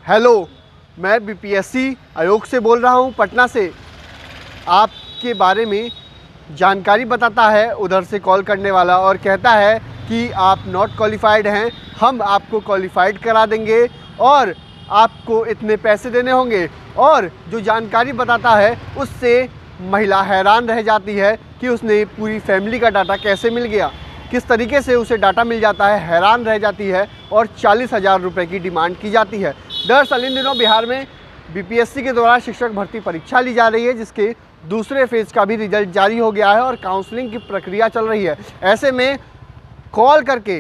Hello, मैं BPSC आयोग से बोल रहा हूं, पटना से। आपके बारे में जानकारी बताता है उधर से कॉल करने वाला और कहता है कि आप नॉट क्वालिफाइड हैं, हम आपको क्वालिफाइड करा देंगे और आपको इतने पैसे देने होंगे। और जो जानकारी बताता है उससे महिला हैरान रह जाती है कि उसने पूरी फैमिली का डाटा कैसे मिल गया, किस तरीके से उसे डाटा मिल जाता है, हैरान रह जाती है और 40,000 रुपये की डिमांड की जाती है। दरअसल इन दिनों बिहार में बीपीएससी के द्वारा शिक्षक भर्ती परीक्षा ली जा रही है, जिसके दूसरे फेज़ का भी रिजल्ट जारी हो गया है और काउंसलिंग की प्रक्रिया चल रही है। ऐसे में कॉल करके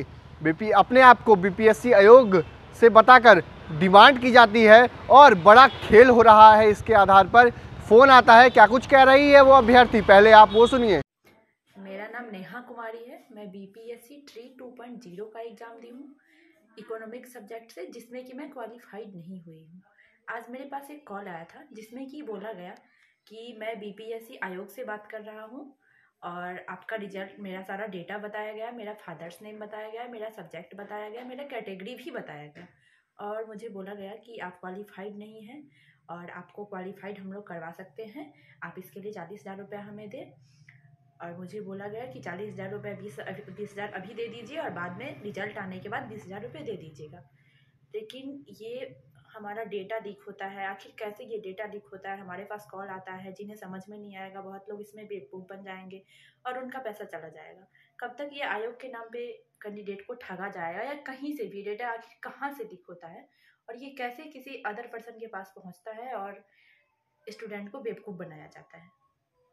अपने आप को बीपीएससी आयोग से बताकर डिमांड की जाती है और बड़ा खेल हो रहा है। इसके आधार पर फ़ोन आता है। क्या कुछ कह रही है वो अभ्यर्थी, पहले आप वो सुनिए। मेरा नाम नेहा कुमारी है। मैं बीपीएससी ट्री 2.0 का एग्ज़ाम दी हूँ इकोनॉमिक सब्जेक्ट से, जिसमें कि मैं क्वालिफाइड नहीं हुई हूँ। आज मेरे पास एक कॉल आया था जिसमें कि बोला गया कि मैं बीपीएससी आयोग से बात कर रहा हूँ और आपका रिजल्ट, मेरा सारा डेटा बताया गया, मेरा फादर्स नेम बताया गया, मेरा सब्जेक्ट बताया गया, मेरा कैटेगरी भी बताया गया और मुझे बोला गया कि आप क्वालिफाइड नहीं हैं और आपको क्वालिफाइड हम लोग करवा सकते हैं। आप इसके लिए 40,000 रुपये हमें दें। और मुझे बोला गया कि 40,000 रुपये 20,000 अभी दे दीजिए और बाद में रिजल्ट आने के बाद 20,000 रुपये दे दीजिएगा। लेकिन ये हमारा डेटा लीक होता है। आखिर कैसे ये डेटा लीक होता है? हमारे पास कॉल आता है जिन्हें समझ में नहीं आएगा, बहुत लोग इसमें बेवकूफ़ बन जाएंगे और उनका पैसा चला जाएगा। कब तक ये आयोग के नाम पे कैंडिडेट को ठगा जाएगा या कहीं से भी डेटा आखिर कहाँ से लीक होता है और ये कैसे किसी अदर पर्सन के पास पहुँचता है और स्टूडेंट को बेवकूफ़ बनाया जाता है।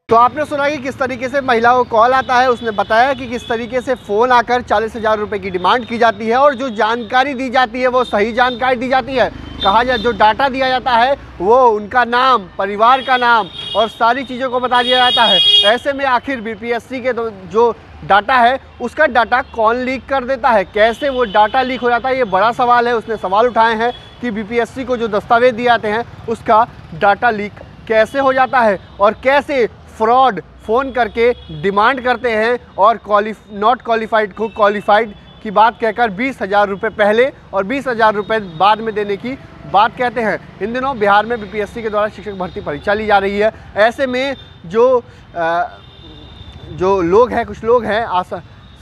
तो आपने सुना कि किस तरीके से महिला को कॉल आता है, उसने बताया कि किस तरीके से फ़ोन आकर 40,000 रुपये की डिमांड की जाती है और जो जानकारी दी जाती है वो सही जानकारी दी जाती है। कहा जाए जो डाटा दिया जाता है वो उनका नाम, परिवार का नाम और सारी चीज़ों को बता दिया जाता है। ऐसे में आखिर बीपीएससी के जो डाटा है उसका डाटा कौन लीक कर देता है, कैसे वो डाटा लीक हो जाता है, ये बड़ा सवाल है। उसने सवाल उठाए हैं कि बीपीएससी को जो दस्तावेज दिए जाते हैं उसका डाटा लीक कैसे हो जाता है और कैसे फ्रॉड फ़ोन करके डिमांड करते हैं और नॉट क्वालिफाइड को क्वालिफाइड की बात कहकर 20,000 रुपये पहले और 20,000 रुपये बाद में देने की बात कहते हैं। इन दिनों बिहार में बीपीएससी के द्वारा शिक्षक भर्ती परीक्षा ली जा रही है। ऐसे में जो लोग हैं, कुछ लोग हैं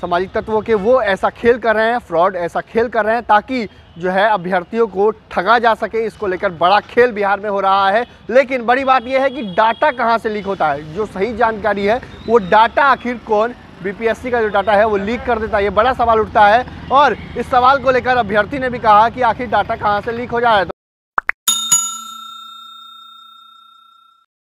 सामाजिक तत्वों के, वो ऐसा खेल कर रहे हैं, फ्रॉड ऐसा खेल कर रहे हैं ताकि जो है अभ्यर्थियों को ठगा जा सके। इसको लेकर बड़ा खेल बिहार में हो रहा है। लेकिन बड़ी बात यह है कि डाटा कहां से लीक होता है, जो सही जानकारी है वो डाटा आखिर कौन बीपीएससी का जो डाटा है वो लीक कर देता है, ये बड़ा सवाल उठता है। और इस सवाल को लेकर अभ्यर्थी ने भी कहा कि आखिर डाटा कहां से लीक हो जाए।